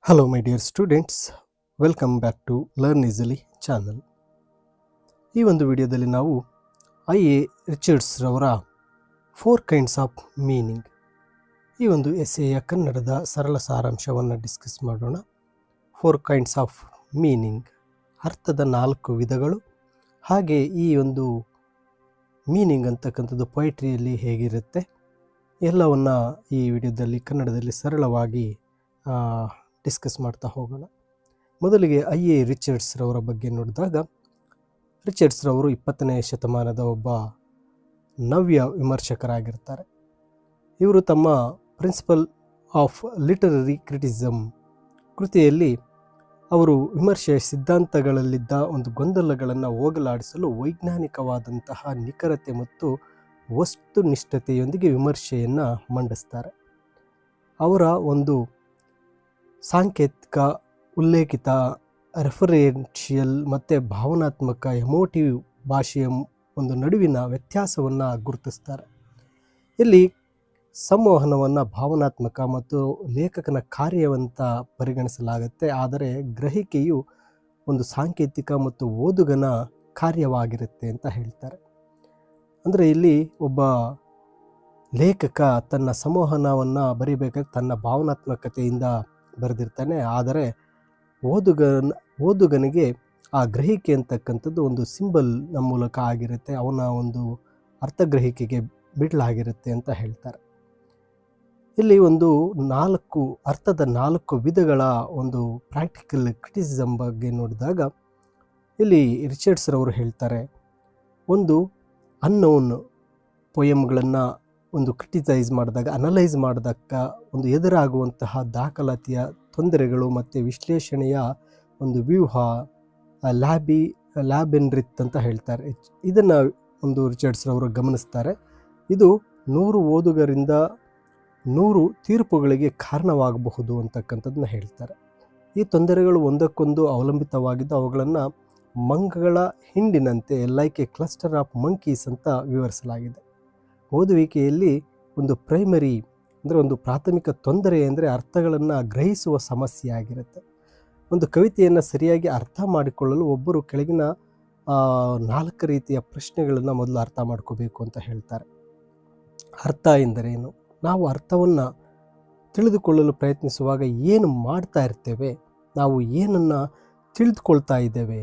Hello my dear students, welcome back to Learn Easily channel. ಈ ಒಂದು ವಿಡಿಯೋದಲ್ಲಿ ನಾವು ಐ.ಎ. ರಿಚರ್ಡ್ಸ್ ರವರ 4 kinds of meaning ಈ ಒಂದು ಎಸ್ಸೆಯ ಕನ್ನಡದ ಸರಳ ಸಾರಾಂಶವನ್ನು ಡಿಸ್ಕಸ್ ಮಾಡೋಣ. 4 kinds of meaning ಅರ್ಥದ 4 ವಿಧಗಳು. ಹಾಗೆ ಈ ಒಂದು ಮೀನಿಂಗ್ ಅಂತಕ್ಕಂಥದ್ದು ಪೊಯಿಟ್ರಿಯಲ್ಲಿ ಹೇಗಿರುತ್ತೆ ಎಲ್ಲವನ್ನು ಈ ವಿಡಿಯೋದಲ್ಲಿ ಕನ್ನಡದಲ್ಲಿ ಸರಳವಾಗಿ ಡಿಸ್ಕಸ್ ಮಾಡ್ತಾ ಹೋಗೋಣ. ಮೊದಲಿಗೆ ಐ.ಎ. ರಿಚರ್ಡ್ಸ್ ರವರ ಬಗ್ಗೆ ನೋಡಿದಾಗ, ರಿಚರ್ಡ್ಸ್ ರವರು 20ನೇ ಶತಮಾನದ ಒಬ್ಬ ನವ್ಯ ವಿಮರ್ಶಕರಾಗಿರ್ತಾರೆ. ಇವರು ತಮ್ಮ ಪ್ರಿನ್ಸಿಪಲ್ ಆಫ್ ಲಿಟರರಿ ಕ್ರಿಟಿಸಿಸಮ್ ಕೃತಿಯಲ್ಲಿ ಅವರು ವಿಮರ್ಶೆಯ ಸಿದ್ಧಾಂತಗಳಲ್ಲಿದ್ದ ಒಂದು ಗೊಂದಲಗಳನ್ನು ಹೋಗಲಾಡಿಸಲು ವೈಜ್ಞಾನಿಕವಾದಂತಹ ನಿಖರತೆ ಮತ್ತು ವಸ್ತುನಿಷ್ಠತೆಯೊಂದಿಗೆ ವಿಮರ್ಶೆಯನ್ನು ಮಂಡಿಸ್ತಾರೆ. ಅವರ ಒಂದು ಸಾಂಕೇತಿಕ, ಉಲ್ಲೇಖಿತ, ರೆಫರೆನ್ಷಿಯಲ್ ಮತ್ತು ಭಾವನಾತ್ಮಕ ಎಮೋಟಿವ್ ಭಾಷೆಯ ಒಂದು ನಡುವಿನ ವ್ಯತ್ಯಾಸವನ್ನು ಗುರುತಿಸ್ತಾರೆ. ಇಲ್ಲಿ ಸಂವಹನವನ್ನು ಭಾವನಾತ್ಮಕ ಮತ್ತು ಲೇಖಕನ ಕಾರ್ಯವಂತ ಪರಿಗಣಿಸಲಾಗುತ್ತೆ, ಆದರೆ ಗ್ರಹಿಕೆಯು ಒಂದು ಸಾಂಕೇತಿಕ ಮತ್ತು ಓದುಗನ ಕಾರ್ಯವಾಗಿರುತ್ತೆ ಅಂತ ಹೇಳ್ತಾರೆ. ಅಂದರೆ ಇಲ್ಲಿ ಒಬ್ಬ ಲೇಖಕ ತನ್ನ ಸಂವಹನವನ್ನು ಬರೀಬೇಕಾದ್ರೆ ತನ್ನ ಭಾವನಾತ್ಮಕತೆಯಿಂದ ಬರೆದಿರ್ತಾನೆ, ಆದರೆ ಓದುಗನಿಗೆ ಆ ಗ್ರಹಿಕೆ ಅಂತಕ್ಕಂಥದ್ದು ಒಂದು ಸಿಂಬಲ್ನ ಮೂಲಕ ಆಗಿರುತ್ತೆ, ಅವನ ಒಂದು ಅರ್ಥಗ್ರಹಿಕೆಗೆ ಬಿಡಲಾಗಿರುತ್ತೆ ಅಂತ ಹೇಳ್ತಾರೆ. ಇಲ್ಲಿ ಒಂದು ಅರ್ಥದ 4 ವಿಧಗಳ ಒಂದು ಪ್ರಾಕ್ಟಿಕಲ್ ಕ್ರಿಟಿಸಿಸಮ್ ಬಗ್ಗೆ ನೋಡಿದಾಗ ಇಲ್ಲಿ ರಿಚರ್ಡ್ಸ್ ರವರು ಹೇಳ್ತಾರೆ, ಒಂದು ಅನ್ನೋನ್ ಪೊಯಮ್ಗಳನ್ನು ಒಂದು ಕ್ರಿಟಿಸೈಸ್ ಮಾಡಿದಾಗ, ಅನಲೈಸ್ ಮಾಡಿದಾಗ ಒಂದು ಎದುರಾಗುವಂತಹ ದಾಖಲಾತಿಯ ತೊಂದರೆಗಳು ಮತ್ತು ವಿಶ್ಲೇಷಣೆಯ ಒಂದು ವ್ಯೂಹ ಲ್ಯಾಬಿನ್ರಿತ್ ಅಂತ ಹೇಳ್ತಾರೆ. ಇದನ್ನು ಒಂದು ರಿಚರ್ಡ್ಸ್ ರವರು ಗಮನಿಸ್ತಾರೆ. ಇದು 100 ಓದುಗರಿಂದ 100 ತೀರ್ಪುಗಳಿಗೆ ಕಾರಣವಾಗಬಹುದು ಅಂತಕ್ಕಂಥದ್ದನ್ನ ಹೇಳ್ತಾರೆ. ಈ ತೊಂದರೆಗಳು ಒಂದಕ್ಕೊಂದು ಅವಲಂಬಿತವಾಗಿದ್ದು ಅವುಗಳನ್ನು ಮಂಗಗಳ ಹಿಂಡಿನಂತೆ like a cluster of monkeys ಅಂತ ವಿವರಿಸಲಾಗಿದೆ. ಓದುವಿಕೆಯಲ್ಲಿ ಒಂದು ಪ್ರೈಮರಿ ಅಂದರೆ ಒಂದು ಪ್ರಾಥಮಿಕ ತೊಂದರೆ ಅಂದರೆ ಅರ್ಥಗಳನ್ನು ಗ್ರಹಿಸುವ ಸಮಸ್ಯೆ ಆಗಿರುತ್ತೆ. ಒಂದು ಕವಿತೆಯನ್ನು ಸರಿಯಾಗಿ ಅರ್ಥ ಮಾಡಿಕೊಳ್ಳಲು ಒಬ್ಬರು ಕೆಳಗಿನ 4 ರೀತಿಯ ಪ್ರಶ್ನೆಗಳನ್ನು ಮೊದಲು ಅರ್ಥ ಮಾಡ್ಕೋಬೇಕು ಅಂತ ಹೇಳ್ತಾರೆ. ಅರ್ಥ ಎಂದರೇನು? ನಾವು ಅರ್ಥವನ್ನು ತಿಳಿದುಕೊಳ್ಳಲು ಪ್ರಯತ್ನಿಸುವಾಗ ಏನು ಮಾಡ್ತಾ ಇರ್ತೇವೆ? ನಾವು ಏನನ್ನು ತಿಳಿದುಕೊಳ್ತಾ ಇದ್ದೇವೆ?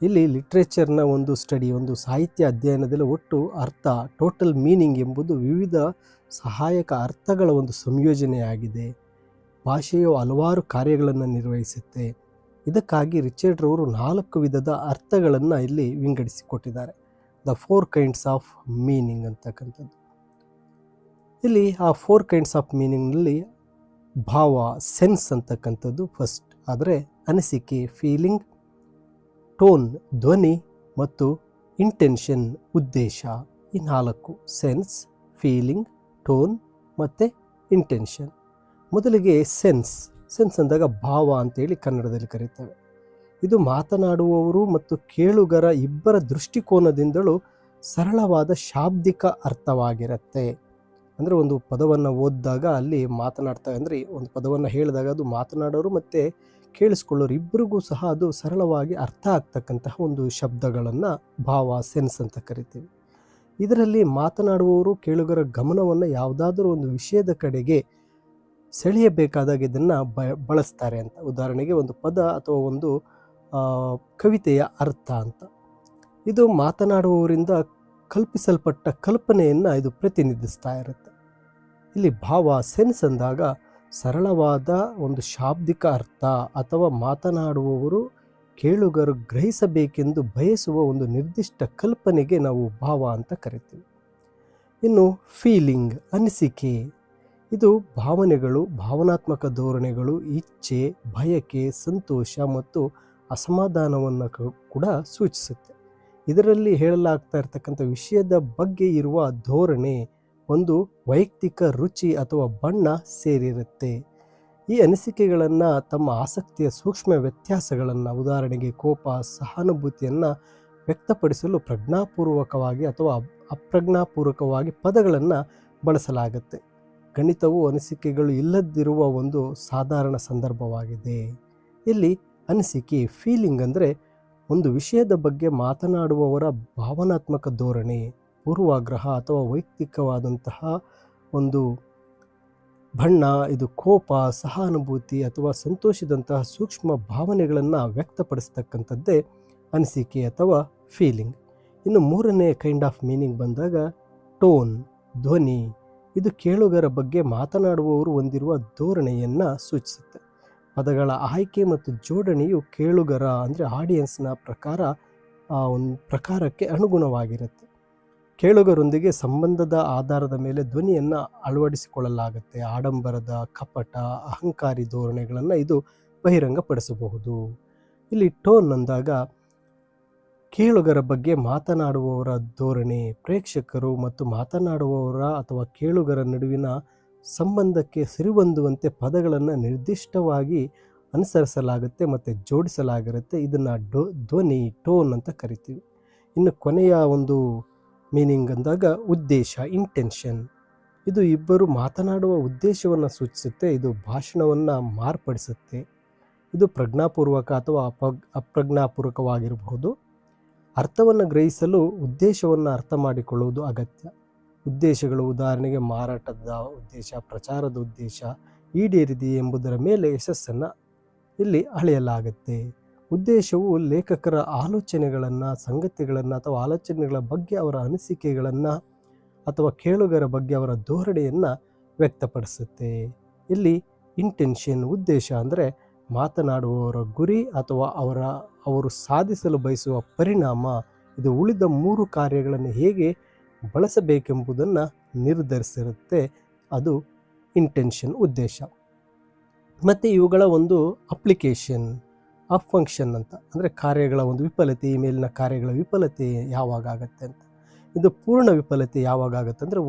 ಇಲ್ಲಿ ಲಿಟ್ರೇಚರ್ನ ಒಂದು ಸ್ಟಡಿ, ಒಂದು ಸಾಹಿತ್ಯ ಅಧ್ಯಯನದಲ್ಲಿ ಒಟ್ಟು ಅರ್ಥ, ಟೋಟಲ್ ಮೀನಿಂಗ್ ಎಂಬುದು ವಿವಿಧ ಸಹಾಯಕ ಅರ್ಥಗಳ ಒಂದು ಸಂಯೋಜನೆಯಾಗಿದೆ. ಭಾಷೆಯು ಹಲವಾರು ಕಾರ್ಯಗಳನ್ನು ನಿರ್ವಹಿಸುತ್ತೆ. ಇದಕ್ಕಾಗಿ ರಿಚರ್ಡ್ ರವರು 4 ವಿಧದ ಅರ್ಥಗಳನ್ನು ಇಲ್ಲಿ ವಿಂಗಡಿಸಿಕೊಟ್ಟಿದ್ದಾರೆ. ದ 4 kinds ಆಫ್ ಮೀನಿಂಗ್ ಅಂತಕ್ಕಂಥದ್ದು. ಇಲ್ಲಿ ಆ 4 kinds ಆಫ್ ಮೀನಿಂಗ್ನಲ್ಲಿ ಭಾವ, ಸೆನ್ಸ್ ಅಂತಕ್ಕಂಥದ್ದು ಫಸ್ಟ್, ಆದರೆ ಅನಿಸಿಕೆ, ಫೀಲಿಂಗ್, ಟೋನ್, ಧ್ವನಿ ಮತ್ತು ಇಂಟೆನ್ಷನ್, ಉದ್ದೇಶ, ಈ 4 ಸೆನ್ಸ್, ಫೀಲಿಂಗ್, ಟೋನ್ ಮತ್ತು ಇಂಟೆನ್ಷನ್. ಮೊದಲಿಗೆ ಸೆನ್ಸ್ ಅಂದಾಗ ಭಾವ ಅಂತೇಳಿ ಕನ್ನಡದಲ್ಲಿ ಕರೀತೇವೆ. ಇದು ಮಾತನಾಡುವವರು ಮತ್ತು ಕೇಳುಗರ ಇಬ್ಬರ ದೃಷ್ಟಿಕೋನದಿಂದಲೂ ಸರಳವಾದ ಶಾಬ್ದಿಕ ಅರ್ಥವಾಗಿರುತ್ತೆ. ಅಂದರೆ ಒಂದು ಪದವನ್ನು ಓದಿದಾಗ ಅಲ್ಲಿ ಮಾತನಾಡ್ತಾ ಅಂದರೆ ಒಂದು ಪದವನ್ನು ಹೇಳಿದಾಗ ಅದು ಮಾತನಾಡೋರು ಮತ್ತು ಕೇಳಿಸ್ಕೊಳ್ಳೋರು ಇಬ್ಬರಿಗೂ ಸಹ ಅದು ಸರಳವಾಗಿ ಅರ್ಥ ಆಗ್ತಕ್ಕಂತಹ ಒಂದು ಶಬ್ದಗಳನ್ನು ಭಾವ, ಸೆನ್ಸ್ ಅಂತ ಕರಿತೀವಿ. ಇದರಲ್ಲಿ ಮಾತನಾಡುವವರು ಕೇಳುಗರ ಗಮನವನ್ನು ಯಾವುದಾದ್ರೂ ಒಂದು ವಿಷಯದ ಕಡೆಗೆ ಸೆಳೆಯಬೇಕಾದಾಗ ಇದನ್ನು ಬಳಸ್ತಾರೆ ಅಂತ. ಉದಾಹರಣೆಗೆ ಒಂದು ಪದ ಅಥವಾ ಒಂದು ಕವಿತೆಯ ಅರ್ಥ ಅಂತ. ಇದು ಮಾತನಾಡುವವರಿಂದ ಕಲ್ಪಿಸಲ್ಪಟ್ಟ ಕಲ್ಪನೆಯನ್ನು ಇದು ಪ್ರತಿನಿಧಿಸ್ತಾ ಇರುತ್ತೆ. ಇಲ್ಲಿ ಭಾವ, ಸೆನ್ಸ್ ಅಂದಾಗ ಸರಳವಾದ ಒಂದು ಶಾಬ್ದಿಕ ಅರ್ಥ ಅಥವಾ ಮಾತನಾಡುವವರು ಕೇಳುಗರು ಗ್ರಹಿಸಬೇಕೆಂದು ಬಯಸುವ ಒಂದು ನಿರ್ದಿಷ್ಟ ಕಲ್ಪನೆಗೆ ನಾವು ಭಾವ ಅಂತ ಕರಿತೀವಿ. ಇನ್ನು ಫೀಲಿಂಗ್, ಅನಿಸಿಕೆ, ಇದು ಭಾವನೆಗಳು, ಭಾವನಾತ್ಮಕ ಧೋರಣೆಗಳು, ಇಚ್ಛೆ, ಬಯಕೆ, ಸಂತೋಷ ಮತ್ತು ಅಸಮಾಧಾನವನ್ನು ಕೂಡ ಸೂಚಿಸುತ್ತೆ. ಇದರಲ್ಲಿ ಹೇಳಲಾಗ್ತಾ ಇರ್ತಕ್ಕಂಥ ವಿಷಯದ ಬಗ್ಗೆ ಇರುವ ಧೋರಣೆ, ಒಂದು ವೈಯಕ್ತಿಕ ರುಚಿ ಅಥವಾ ಬಣ್ಣ ಸೇರಿರುತ್ತೆ. ಈ ಅನಿಸಿಕೆಗಳನ್ನು ತಮ್ಮ ಆಸಕ್ತಿಯ ಸೂಕ್ಷ್ಮ ವ್ಯತ್ಯಾಸಗಳನ್ನು, ಉದಾಹರಣೆಗೆ ಕೋಪ, ಸಹಾನುಭೂತಿಯನ್ನು ವ್ಯಕ್ತಪಡಿಸಲು ಪ್ರಜ್ಞಾಪೂರ್ವಕವಾಗಿ ಅಥವಾ ಅಪ್ರಜ್ಞಾಪೂರ್ವಕವಾಗಿ ಪದಗಳನ್ನು ಬಳಸಲಾಗುತ್ತೆ. ಗಣಿತವು ಅನಿಸಿಕೆಗಳು ಇಲ್ಲದಿರುವ ಒಂದು ಸಾಧಾರಣ ಸಂದರ್ಭವಾಗಿದೆ. ಇಲ್ಲಿ ಅನಿಸಿಕೆ ಫೀಲಿಂಗ್ ಅಂದರೆ ಒಂದು ವಿಷಯದ ಬಗ್ಗೆ ಮಾತನಾಡುವವರ ಭಾವನಾತ್ಮಕ ಧೋರಣೆ, ಪೂರ್ವಾಗ್ರಹ ಅಥವಾ ವೈಯಕ್ತಿಕವಾದಂತಹ ಒಂದು ಬಣ್ಣ, ಇದು ಕೋಪ, ಸಹಾನುಭೂತಿ ಅಥವಾ ಸಂತೋಷದಂತಹ ಸೂಕ್ಷ್ಮ ಭಾವನೆಗಳನ್ನು ವ್ಯಕ್ತಪಡಿಸ್ತಕ್ಕಂಥದ್ದೇ ಅನಿಸಿಕೆ ಅಥವಾ ಫೀಲಿಂಗ್. ಇನ್ನು ಮೂರನೇ ಕೈಂಡ್ ಆಫ್ ಮೀನಿಂಗ್ ಬಂದಾಗ ಟೋನ್, ಧ್ವನಿ. ಇದು ಕೇಳುಗರ ಬಗ್ಗೆ ಮಾತನಾಡುವವರು ಹೊಂದಿರುವ ಧೋರಣೆಯನ್ನು ಸೂಚಿಸುತ್ತೆ. ಪದಗಳ ಆಯ್ಕೆ ಮತ್ತು ಜೋಡಣೆಯು ಕೇಳುಗರ ಅಂದರೆ ಆಡಿಯನ್ಸ್ನ ಒಂದು ಪ್ರಕಾರಕ್ಕೆ ಅನುಗುಣವಾಗಿರುತ್ತೆ. ಕೇಳುಗರೊಂದಿಗೆ ಸಂಬಂಧದ ಆಧಾರದ ಮೇಲೆ ಧ್ವನಿಯನ್ನು ಅಳವಡಿಸಿಕೊಳ್ಳಲಾಗುತ್ತೆ. ಆಡಂಬರದ, ಕಪಟ, ಅಹಂಕಾರಿ ಧೋರಣೆಗಳನ್ನು ಇದು ಬಹಿರಂಗಪಡಿಸಬಹುದು. ಇಲ್ಲಿ ಟೋನ್ ಅಂದಾಗ ಕೇಳುಗರ ಬಗ್ಗೆ ಮಾತನಾಡುವವರ ಧೋರಣೆ, ಪ್ರೇಕ್ಷಕರು ಮತ್ತು ಮಾತನಾಡುವವರ ಅಥವಾ ಕೇಳುಗರ ನಡುವಿನ ಸಂಬಂಧಕ್ಕೆ ಸರಿಹೊಂದುವಂತೆ ಪದಗಳನ್ನು ನಿರ್ದಿಷ್ಟವಾಗಿ ಅನುಸರಿಸಲಾಗುತ್ತೆ ಮತ್ತು ಜೋಡಿಸಲಾಗಿರುತ್ತೆ. ಇದನ್ನು ಧ್ವನಿ, ಟೋನ್ ಅಂತ ಕರಿತೀವಿ. ಇನ್ನು ಕೊನೆಯ ಒಂದು ಮೀನಿಂಗ್ ಅಂದಾಗ ಉದ್ದೇಶ, ಇಂಟೆನ್ಷನ್. ಇದು ಇಬ್ಬರು ಮಾತನಾಡುವ ಉದ್ದೇಶವನ್ನು ಸೂಚಿಸುತ್ತೆ. ಇದು ಭಾಷಣವನ್ನು ಮಾರ್ಪಡಿಸುತ್ತೆ. ಇದು ಪ್ರಜ್ಞಾಪೂರ್ವಕ ಅಥವಾ ಅಪ್ರಜ್ಞಾಪೂರ್ವಕವಾಗಿರಬಹುದು. ಅರ್ಥವನ್ನು ಗ್ರಹಿಸಲು ಉದ್ದೇಶವನ್ನು ಅರ್ಥ ಮಾಡಿಕೊಳ್ಳುವುದು ಅಗತ್ಯ. ಉದ್ದೇಶಗಳು ಉದಾಹರಣೆಗೆ ಮಾರಾಟದ ಉದ್ದೇಶ, ಪ್ರಚಾರದ ಉದ್ದೇಶ ಈಡೇರಿದೆ ಎಂಬುದರ ಮೇಲೆ ಯಶಸ್ಸನ್ನು ಇಲ್ಲಿ ಅಳೆಯಲಾಗುತ್ತೆ. ಉದ್ದೇಶವು ಲೇಖಕರ ಆಲೋಚನೆಗಳನ್ನು, ಸಂಗತಿಗಳನ್ನು ಅಥವಾ ಆಲೋಚನೆಗಳ ಬಗ್ಗೆ ಅವರ ಅನಿಸಿಕೆಗಳನ್ನು ಅಥವಾ ಕೇಳುಗರ ಬಗ್ಗೆ ಅವರ ಧೋರಣೆಯನ್ನು ವ್ಯಕ್ತಪಡಿಸುತ್ತೆ. ಇಲ್ಲಿ ಇಂಟೆನ್ಷನ್, ಉದ್ದೇಶ ಅಂದರೆ ಮಾತನಾಡುವವರ ಗುರಿ ಅಥವಾ ಅವರು ಸಾಧಿಸಲು ಬಯಸುವ ಪರಿಣಾಮ. ಇದು ಉಳಿದ ಮೂರು ಕಾರ್ಯಗಳನ್ನು ಹೇಗೆ ಬಳಸಬೇಕೆಂಬುದನ್ನು ನಿರ್ಧರಿಸಿರುತ್ತೆ. ಅದು ಇಂಟೆನ್ಷನ್, ಉದ್ದೇಶ. ಮತ್ತು ಇವುಗಳ ಒಂದು ಅಪ್ಲಿಕೇಶನ್ ಆಫ್ ಫಂಕ್ಷನ್ ಅಂತ ಅಂದರೆ ಕಾರ್ಯಗಳ ಒಂದು ವಿಫಲತೆ, ಈ ಮೇಲಿನ ಕಾರ್ಯಗಳ ವಿಫಲತೆ ಯಾವಾಗ ಆಗುತ್ತೆ ಅಂತ. ಇದು ಪೂರ್ಣ ವಿಫಲತೆ ಯಾವಾಗ ಆಗುತ್ತೆ ಅಂದರೆ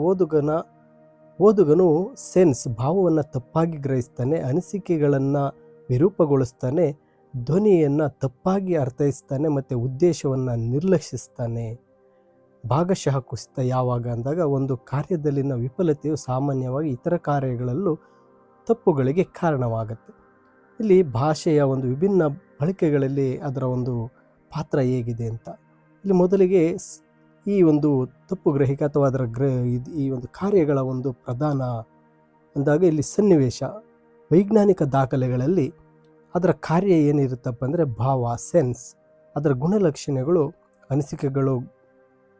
ಓದುಗನು ಸೆನ್ಸ್, ಭಾವವನ್ನು ತಪ್ಪಾಗಿ ಗ್ರಹಿಸ್ತಾನೆ, ಅನಿಸಿಕೆಗಳನ್ನು ವಿರೂಪಗೊಳಿಸ್ತಾನೆ, ಧ್ವನಿಯನ್ನು ತಪ್ಪಾಗಿ ಅರ್ಥೈಸ್ತಾನೆ ಮತ್ತು ಉದ್ದೇಶವನ್ನು ನಿರ್ಲಕ್ಷಿಸ್ತಾನೆ. ಭಾಗಶಃ ಕುಸಿತ ಯಾವಾಗ ಅಂದಾಗ ಒಂದು ಕಾರ್ಯದಲ್ಲಿನ ವಿಫಲತೆಯು ಸಾಮಾನ್ಯವಾಗಿ ಇತರ ಕಾರ್ಯಗಳಲ್ಲೂ ತಪ್ಪುಗಳಿಗೆ ಕಾರಣವಾಗುತ್ತೆ. ಇಲ್ಲಿ ಭಾಷೆಯ ಒಂದು ವಿಭಿನ್ನ ಬಳಕೆಗಳಲ್ಲಿ ಅದರ ಒಂದು ಪಾತ್ರ ಹೇಗಿದೆ ಅಂತ. ಇಲ್ಲಿ ಮೊದಲಿಗೆ ಈ ಒಂದು ತಪ್ಪು ಗ್ರಹಿಕೆ ಅಥವಾ ಅದರ ಈ ಒಂದು ಕಾರ್ಯಗಳ ಒಂದು ಪ್ರಧಾನ ಅಂದಾಗ ಇಲ್ಲಿ ಸನ್ನಿವೇಶ, ವೈಜ್ಞಾನಿಕ ದಾಖಲೆಗಳಲ್ಲಿ ಅದರ ಕಾರ್ಯ ಏನಿರುತ್ತಪ್ಪ ಅಂದರೆ ಭಾವ, ಸೆನ್ಸ್. ಅದರ ಗುಣಲಕ್ಷಣಗಳು, ಅನಿಸಿಕೆಗಳು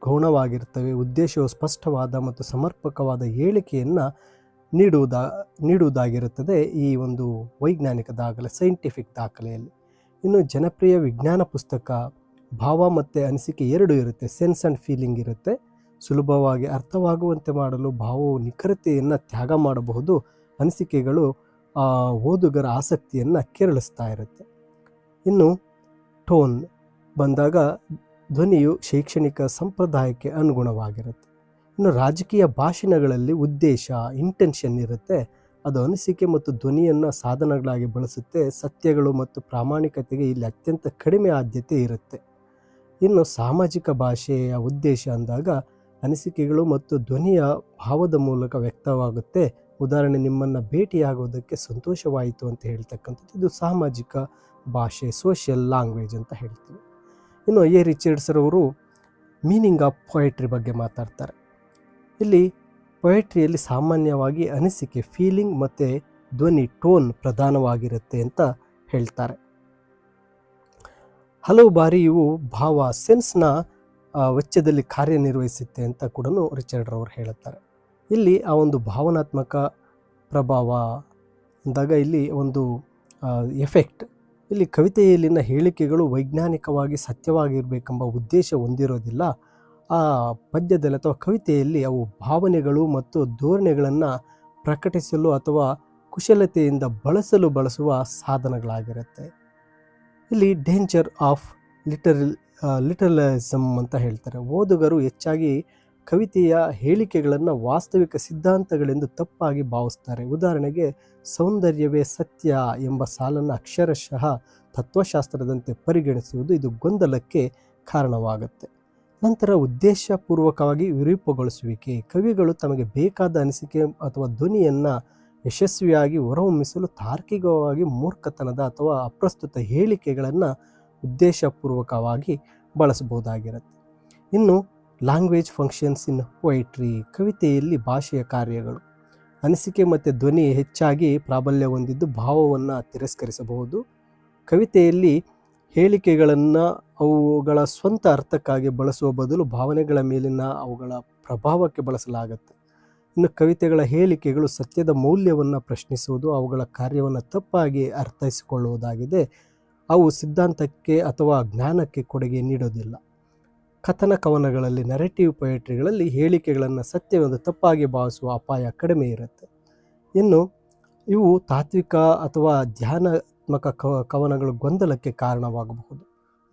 ಗೌಣವಾಗಿರ್ತವೆ. ಉದ್ದೇಶವು ಸ್ಪಷ್ಟವಾದ ಮತ್ತು ಸಮರ್ಪಕವಾದ ಹೇಳಿಕೆಯನ್ನು ನೀಡುವುದಾಗಿರುತ್ತದೆ ಈ ಒಂದು ವೈಜ್ಞಾನಿಕ ದಾಖಲೆ, ಸೈಂಟಿಫಿಕ್ ದಾಖಲೆಯಲ್ಲಿ. ಇನ್ನು ಜನಪ್ರಿಯ ವಿಜ್ಞಾನ ಪುಸ್ತಕ ಭಾವ ಮತ್ತು ಅನಿಸಿಕೆ ಎರಡು ಇರುತ್ತೆ. ಸೆನ್ಸ್ ಆ್ಯಂಡ್ ಫೀಲಿಂಗ್ ಇರುತ್ತೆ. ಸುಲಭವಾಗಿ ಅರ್ಥವಾಗುವಂತೆ ಮಾಡಲು ಭಾವವು ನಿಖರತೆಯನ್ನು ತ್ಯಾಗ ಮಾಡಬಹುದು. ಅನಿಸಿಕೆಗಳು ಓದುಗರ ಆಸಕ್ತಿಯನ್ನು ಕೆರಳಿಸ್ತಾ ಇರುತ್ತೆ. ಇನ್ನು ಟೋನ್ ಬಂದಾಗ ಧ್ವನಿಯು ಶೈಕ್ಷಣಿಕ ಸಂಪ್ರದಾಯಕ್ಕೆ ಅನುಗುಣವಾಗಿರುತ್ತೆ. ಇನ್ನು ರಾಜಕೀಯ ಭಾಷಣಗಳಲ್ಲಿ ಉದ್ದೇಶ, ಇಂಟೆನ್ಷನ್ ಇರುತ್ತೆ. ಅದು ಅನಿಸಿಕೆ ಮತ್ತು ಧ್ವನಿಯನ್ನು ಸಾಧನಗಳಾಗಿ ಬಳಸುತ್ತೆ. ಸತ್ಯಗಳು ಮತ್ತು ಪ್ರಾಮಾಣಿಕತೆಗೆ ಇಲ್ಲಿ ಅತ್ಯಂತ ಕಡಿಮೆ ಆದ್ಯತೆ ಇರುತ್ತೆ. ಇನ್ನು ಸಾಮಾಜಿಕ ಭಾಷೆಯ ಉದ್ದೇಶ ಅಂದಾಗ ಅನಿಸಿಕೆಗಳು ಮತ್ತು ಧ್ವನಿಯ ಭಾವದ ಮೂಲಕ ವ್ಯಕ್ತವಾಗುತ್ತೆ. ಉದಾಹರಣೆ, ನಿಮ್ಮನ್ನು ಭೇಟಿಯಾಗೋದಕ್ಕೆ ಸಂತೋಷವಾಯಿತು ಅಂತ ಹೇಳ್ತಕ್ಕಂಥದ್ದು ಇದು ಸಾಮಾಜಿಕ ಭಾಷೆ, ಸೋಷಿಯಲ್ ಲ್ಯಾಂಗ್ವೇಜ್ ಅಂತ ಹೇಳ್ತೀವಿ. ಇನ್ನು ಎ ರಿಚರ್ಡ್ಸ್ ರವರು ಮೀನಿಂಗ್ ಆಫ್ ಪೊಯೆಟ್ರಿ ಬಗ್ಗೆ ಮಾತಾಡ್ತಾರೆ. ಇಲ್ಲಿ ಪೊಯೆಟ್ರಿಯಲ್ಲಿ ಸಾಮಾನ್ಯವಾಗಿ ಅನಿಸಿಕೆ, ಫೀಲಿಂಗ್ ಮತ್ತು ಧ್ವನಿ, ಟೋನ್ ಪ್ರಧಾನವಾಗಿರುತ್ತೆ ಅಂತ ಹೇಳ್ತಾರೆ. ಹಲವು ಬಾರಿ ಇವು ಭಾವ, ಸೆನ್ಸ್ನ ವೆಚ್ಚದಲ್ಲಿ ಕಾರ್ಯನಿರ್ವಹಿಸುತ್ತೆ ಅಂತ ಕೂಡ ರಿಚರ್ಡ್ ರವರು ಹೇಳುತ್ತಾರೆ. ಇಲ್ಲಿ ಆ ಒಂದು ಭಾವನಾತ್ಮಕ ಪ್ರಭಾವ ಅಂದಾಗ ಇಲ್ಲಿ ಒಂದು ಎಫೆಕ್ಟ್. ಇಲ್ಲಿ ಕವಿತೆಯಲ್ಲಿನ ಹೇಳಿಕೆಗಳು ವೈಜ್ಞಾನಿಕವಾಗಿ ಸತ್ಯವಾಗಿರಬೇಕೆಂಬ ಉದ್ದೇಶ ಹೊಂದಿರೋದಿಲ್ಲ. ಆ ಪದ್ಯದಲ್ಲಿ ಅಥವಾ ಕವಿತೆಯಲ್ಲಿ ಅವು ಭಾವನೆಗಳು ಮತ್ತು ಧೋರಣೆಗಳನ್ನು ಪ್ರಕಟಿಸಲು ಅಥವಾ ಕುಶಲತೆಯಿಂದ ಬಳಸುವ ಸಾಧನಗಳಾಗಿರುತ್ತೆ. ಇಲ್ಲಿ ಡೇಂಜರ್ ಆಫ್ ಲಿಟರಲಿಸಮ್ ಅಂತ ಹೇಳ್ತಾರೆ. ಓದುಗರು ಹೆಚ್ಚಾಗಿ ಕವಿತೆಯ ಹೇಳಿಕೆಗಳನ್ನು ವಾಸ್ತವಿಕ ಸಿದ್ಧಾಂತಗಳೆಂದು ತಪ್ಪಾಗಿ ಭಾವಿಸ್ತಾರೆ. ಉದಾಹರಣೆಗೆ, ಸೌಂದರ್ಯವೇ ಸತ್ಯ ಎಂಬ ಸಾಲನ್ನು ಅಕ್ಷರಶಃ ತತ್ವಶಾಸ್ತ್ರದಂತೆ ಪರಿಗಣಿಸುವುದು ಇದು ಗೊಂದಲಕ್ಕೆ ಕಾರಣವಾಗುತ್ತೆ. ನಂತರ ಉದ್ದೇಶಪೂರ್ವಕವಾಗಿ ವಿರೂಪಗೊಳಿಸುವಿಕೆ. ಕವಿಗಳು ತಮಗೆ ಬೇಕಾದ ಅನಿಸಿಕೆ ಅಥವಾ ಧ್ವನಿಯನ್ನು ಯಶಸ್ವಿಯಾಗಿ ಹೊರಹೊಮ್ಮಿಸಲು ತಾರ್ಕಿಕವಾಗಿ ಮೂರ್ಖತನದ ಅಥವಾ ಅಪ್ರಸ್ತುತ ಹೇಳಿಕೆಗಳನ್ನು ಉದ್ದೇಶಪೂರ್ವಕವಾಗಿ ಬಳಸಬಹುದಾಗಿರುತ್ತೆ. ಇನ್ನು ಲ್ಯಾಂಗ್ವೇಜ್ ಫಂಕ್ಷನ್ಸ್ ಇನ್ ಪೊಯಿಟ್ರಿ. ಕವಿತೆಯಲ್ಲಿ ಭಾಷೆಯ ಕಾರ್ಯಗಳು. ಅನಿಸಿಕೆ ಮತ್ತು ಧ್ವನಿ ಹೆಚ್ಚಾಗಿ ಪ್ರಾಬಲ್ಯ ಹೊಂದಿದ್ದು ಭಾವವನ್ನು ತಿರಸ್ಕರಿಸಬಹುದು. ಕವಿತೆಯಲ್ಲಿ ಹೇಳಿಕೆಗಳನ್ನು ಅವುಗಳ ಸ್ವಂತ ಅರ್ಥಕ್ಕಾಗಿ ಬಳಸುವ ಬದಲು ಭಾವನೆಗಳ ಮೇಲಿನ ಅವುಗಳ ಪ್ರಭಾವಕ್ಕೆ ಬಳಸಲಾಗುತ್ತೆ. ಇನ್ನು ಕವಿತೆಗಳ ಹೇಳಿಕೆಗಳು ಸತ್ಯದ ಮೌಲ್ಯವನ್ನು ಪ್ರಶ್ನಿಸುವುದು, ಅವುಗಳ ಕಾರ್ಯವನ್ನು ತಪ್ಪಾಗಿ ಅರ್ಥೈಸಿಕೊಳ್ಳುವುದಾಗಿದೆ. ಅವು ಸಿದ್ಧಾಂತಕ್ಕೆ ಅಥವಾ ಜ್ಞಾನಕ್ಕೆ ಕೊಡುಗೆ ನೀಡೋದಿಲ್ಲ. ಕಥನ ಕವನಗಳಲ್ಲಿ, ನರೇಟಿವ್ ಪೊಯೆಟ್ರಿಗಳಲ್ಲಿ ಹೇಳಿಕೆಗಳನ್ನು ಸತ್ಯವೆಂದು ತಪ್ಪಾಗಿ ಭಾವಿಸುವ ಅಪಾಯ ಕಡಿಮೆ ಇರುತ್ತೆ. ಇನ್ನು ಇವು ತಾತ್ವಿಕ ಅಥವಾ ಧ್ಯಾನಾತ್ಮಕ ಕವನಗಳು ಗೊಂದಲಕ್ಕೆ ಕಾರಣವಾಗಬಹುದು.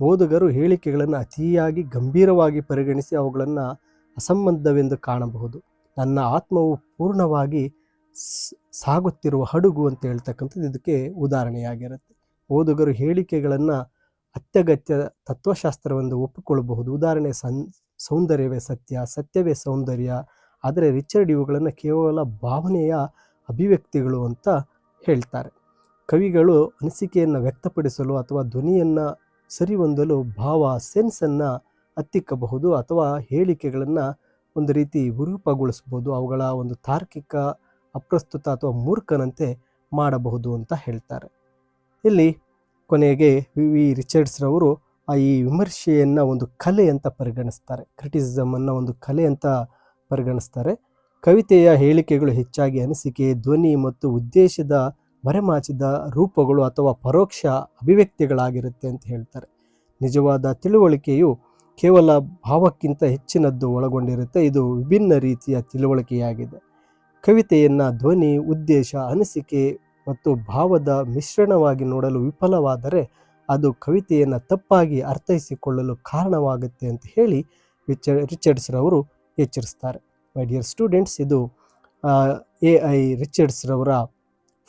ಓದುಗರು ಹೇಳಿಕೆಗಳನ್ನು ಅತಿಯಾಗಿ ಗಂಭೀರವಾಗಿ ಪರಿಗಣಿಸಿ ಅವುಗಳನ್ನು ಅಸಂಬದ್ಧವೆಂದು ಕಾಣಬಹುದು. ನನ್ನ ಆತ್ಮವು ಪೂರ್ಣವಾಗಿ ಸಾಗುತ್ತಿರುವ ಹಡಗು ಅಂತ ಹೇಳ್ತಕ್ಕಂಥದ್ದು ಇದಕ್ಕೆ ಉದಾಹರಣೆಯಾಗಿರುತ್ತೆ. ಓದುಗರು ಹೇಳಿಕೆಗಳನ್ನು ಅತ್ಯಗತ್ಯ ತತ್ವಶಾಸ್ತ್ರವೆಂದು ಒಪ್ಪಿಕೊಳ್ಳಬಹುದು. ಉದಾಹರಣೆ ಸೌಂದರ್ಯವೇ ಸತ್ಯ, ಸತ್ಯವೇ ಸೌಂದರ್ಯ. ಆದರೆ ರಿಚರ್ಡ್ ಇವುಗಳನ್ನು ಕೇವಲ ಭಾವನೆಯ ಅಭಿವ್ಯಕ್ತಿಗಳು ಅಂತ ಹೇಳ್ತಾರೆ. ಕವಿಗಳು ಅನಿಸಿಕೆಯನ್ನು ವ್ಯಕ್ತಪಡಿಸಲು ಅಥವಾ ಧ್ವನಿಯನ್ನು ಸರಿಹೊಂದಲು ಭಾವ ಸೆನ್ಸನ್ನು ಹತ್ತಿಕ್ಕಬಹುದು ಅಥವಾ ಹೇಳಿಕೆಗಳನ್ನು ಒಂದು ರೀತಿ ವಿರೂಪಗೊಳಿಸಬಹುದು. ಅವುಗಳ ಒಂದು ತಾರ್ಕಿಕ, ಅಪ್ರಸ್ತುತ ಅಥವಾ ಮೂರ್ಖನಂತೆ ಮಾಡಬಹುದು ಅಂತ ಹೇಳ್ತಾರೆ. ಇಲ್ಲಿ ಕೊನೆಗೆ ವಿ ರಿಚರ್ಡ್ಸ್ರವರು ಈ ವಿಮರ್ಶೆಯನ್ನು ಒಂದು ಕಲೆ ಅಂತ ಪರಿಗಣಿಸ್ತಾರೆ. ಕ್ರಿಟಿಸಿಸಮನ್ನು ಒಂದು ಕಲೆ ಅಂತ ಪರಿಗಣಿಸ್ತಾರೆ. ಕವಿತೆಯ ಹೇಳಿಕೆಗಳು ಹೆಚ್ಚಾಗಿ ಅನಿಸಿಕೆ, ಧ್ವನಿ ಮತ್ತು ಉದ್ದೇಶದ ಮರೆಮಾಚಿದ ರೂಪಗಳು ಅಥವಾ ಪರೋಕ್ಷ ಅಭಿವ್ಯಕ್ತಿಗಳಾಗಿರುತ್ತೆ ಅಂತ ಹೇಳ್ತಾರೆ. ನಿಜವಾದ ತಿಳುವಳಿಕೆಯು ಕೇವಲ ಭಾವಕ್ಕಿಂತ ಹೆಚ್ಚಿನದ್ದು ಒಳಗೊಂಡಿರುತ್ತೆ. ಇದು ವಿಭಿನ್ನ ರೀತಿಯ ತಿಳುವಳಿಕೆಯಾಗಿದೆ. ಕವಿತೆಯನ್ನು ಧ್ವನಿ, ಉದ್ದೇಶ, ಅನಿಸಿಕೆ ಮತ್ತು ಭಾವದ ಮಿಶ್ರಣವಾಗಿ ನೋಡಲು ವಿಫಲವಾದರೆ ಅದು ಕವಿತೆಯನ್ನು ತಪ್ಪಾಗಿ ಅರ್ಥೈಸಿಕೊಳ್ಳಲು ಕಾರಣವಾಗುತ್ತೆ ಅಂತ ಹೇಳಿ ರಿಚರ್ಡ್ಸ್ರವರು ಎಚ್ಚರಿಸ್ತಾರೆ. ಮೈ ಡಿಯರ್ ಸ್ಟೂಡೆಂಟ್ಸ್, ಇದು AI ರಿಚರ್ಡ್ಸ್ರವರ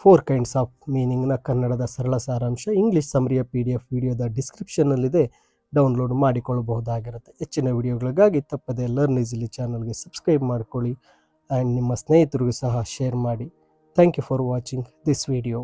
4 kinds ಆಫ್ ಮೀನಿಂಗ್ನ ಕನ್ನಡದ ಸರಳ ಸಾರಾಂಶ. ಇಂಗ್ಲೀಷ್ ಸಮರಿಯ PDF ವಿಡಿಯೋದ ಡಿಸ್ಕ್ರಿಪ್ಷನ್ನಲ್ಲಿದೆ, ಡೌನ್ಲೋಡ್ ಮಾಡಿಕೊಳ್ಳಬಹುದಾಗಿರುತ್ತೆ. ಹೆಚ್ಚಿನ ವಿಡಿಯೋಗಳಿಗಾಗಿ ತಪ್ಪದೆ ಲರ್ನ್ ಈಸಿಲಿ ಚಾನಲ್ಗೆ ಸಬ್ಸ್ಕ್ರೈಬ್ ಮಾಡಿಕೊಳ್ಳಿ ಆ್ಯಂಡ್ ನಿಮ್ಮ ಸ್ನೇಹಿತರಿಗೂ ಸಹ ಶೇರ್ ಮಾಡಿ. Thank you for watching this video.